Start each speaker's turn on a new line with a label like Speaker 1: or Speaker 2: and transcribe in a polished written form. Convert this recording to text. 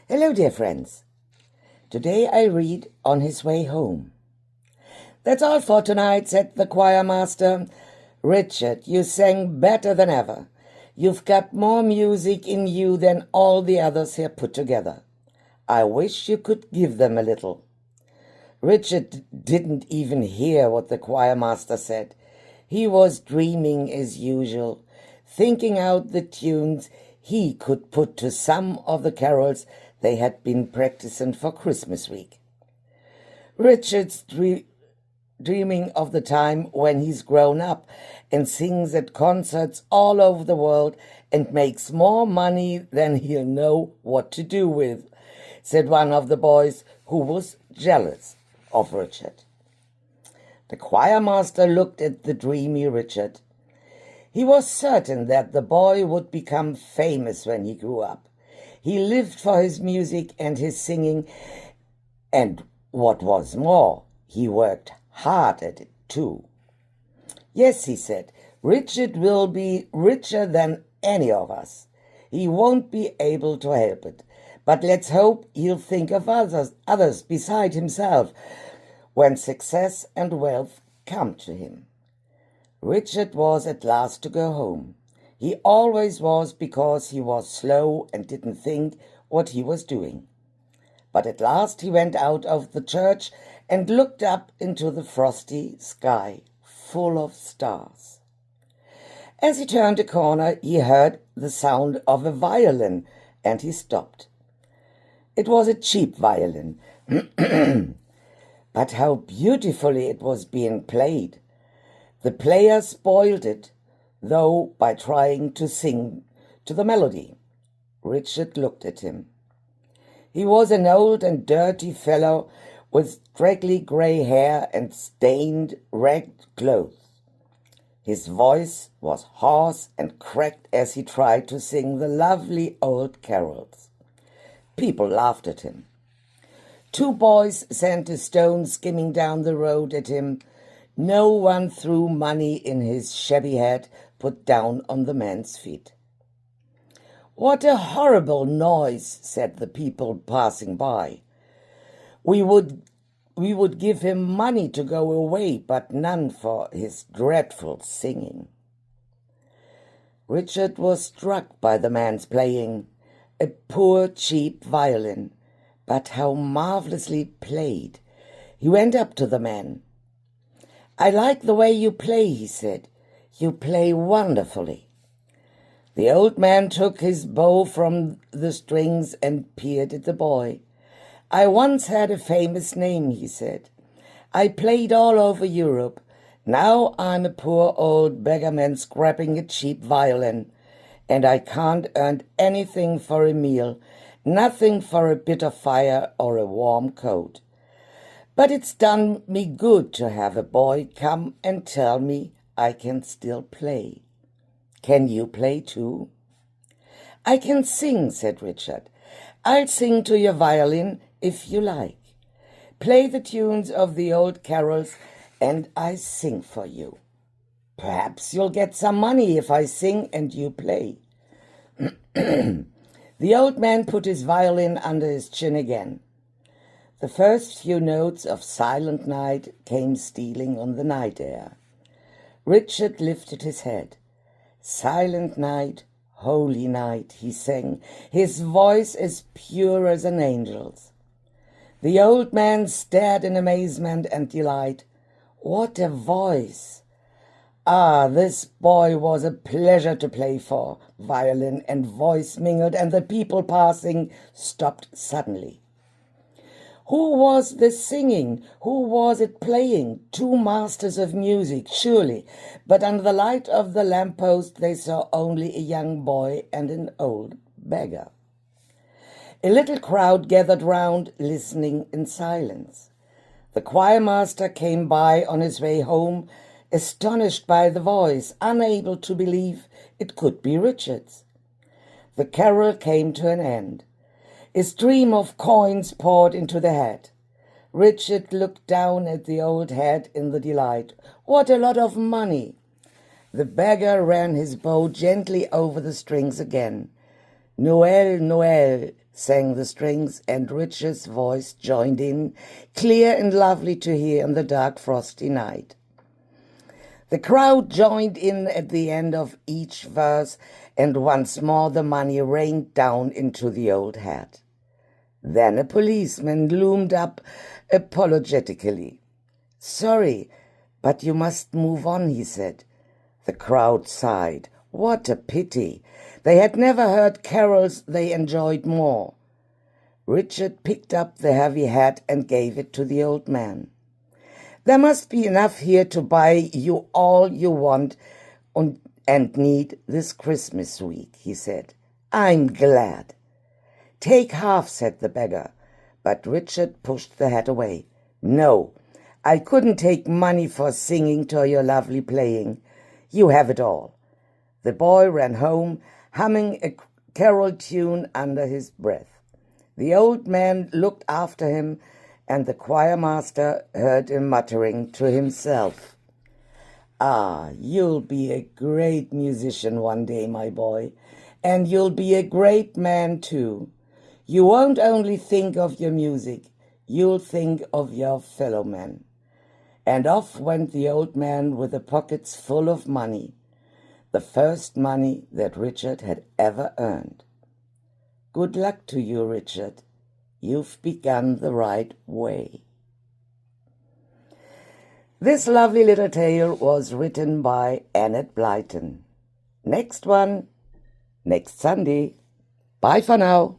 Speaker 1: Hello, dear friends. Today I read On His Way Home. That's all for tonight, said the choir master. Richard, you sang better than ever. You've got more music in you than all the others here put together. I wish you could give them a little. Richard didn't even hear what the choir master said. He was dreaming as usual, thinking out the tunes he could put to some of the carols they had been practicing for Christmas week. Richard's dreaming of the time when he's grown up and sings at concerts all over the world and makes more money than he'll know what to do with, said one of the boys who was jealous of Richard. The choir master looked at the dreamy Richard. He was certain that the boy would become famous when he grew up. He lived for his music and his singing, and what was more, he worked hard at it too. Yes, he said, Richard will be richer than any of us. He won't be able to help it, but let's hope he'll think of others beside himself when success and wealth come to him. Richard was at last to go home. He always was, because he was slow and didn't think what he was doing. But at last he went out of the church and looked up into the frosty sky, full of stars. As he turned a corner, he heard the sound of a violin, and he stopped. It was a cheap violin, but how beautifully it was being played. The player spoiled it, though, by trying to sing to the melody. Richard looked at him. He was an old and dirty fellow with straggly grey hair and stained, ragged clothes. His voice was hoarse and cracked as he tried to sing the lovely old carols. People laughed at him. Two boys sent a stone skimming down the road at him. No one threw money in his shabby hat put down on the man's feet. What a horrible noise, said the people passing by. We would give him money to go away, but none for his dreadful singing. Richard was struck by the man's playing, a poor cheap violin, but how marvellously played. He went up to the man. I like the way you play, he said. You play wonderfully. The old man took his bow from the strings and peered at the boy. I once had a famous name, he said. I played all over Europe. Now I'm a poor old beggarman scrapping a cheap violin, and I can't earn anything for a meal, nothing for a bit of fire or a warm coat. But it's done me good to have a boy come and tell me I can still play. Can you play too? I can sing, said Richard. I'll sing to your violin if you like. Play the tunes of the old carols and I sing for you. Perhaps you'll get some money if I sing and you play. The old man put his violin under his chin again. The first few notes of Silent Night came stealing on the night air. Richard lifted his head. Silent night, holy night, he sang, his voice as pure as an angel's. The old man stared in amazement and delight. What a voice! Ah, this boy was a pleasure to play for. Violin and voice mingled, and the people passing stopped suddenly. Who was this singing? Who was it playing? Two masters of music, surely, but under the light of the lamp-post they saw only a young boy and an old beggar. A little crowd gathered round, listening in silence. The choir master came by on his way home, astonished by the voice, unable to believe it could be Richard's. The carol came to an end. A stream of coins poured into the hat. Richard looked down at the old hat in the delight. What a lot of money! The beggar ran his bow gently over the strings again. Noel, Noel, sang the strings, and Richard's voice joined in, clear and lovely to hear in the dark, frosty night. The crowd joined in at the end of each verse, and once more the money rained down into the old hat. Then a policeman loomed up apologetically. "Sorry, but you must move on," he said. The crowd sighed. What a pity! They had never heard carols they enjoyed more. Richard picked up the heavy hat and gave it to the old man. "There must be enough here to buy you all you want and need this Christmas week," he said. "I'm glad." "Take half," said the beggar, but Richard pushed the hat away. "No, I couldn't take money for singing to your lovely playing. You have it all." The boy ran home, humming a carol tune under his breath. The old man looked after him, and the choir master heard him muttering to himself, "Ah, you'll be a great musician one day, my boy, and you'll be a great man too. You won't only think of your music, you'll think of your fellow men." And off went the old man with the pockets full of money, the first money that Richard had ever earned. Good luck to you, Richard. You've begun the right way. This lovely little tale was written by Enid Blyton. Next one, next Sunday. Bye for now.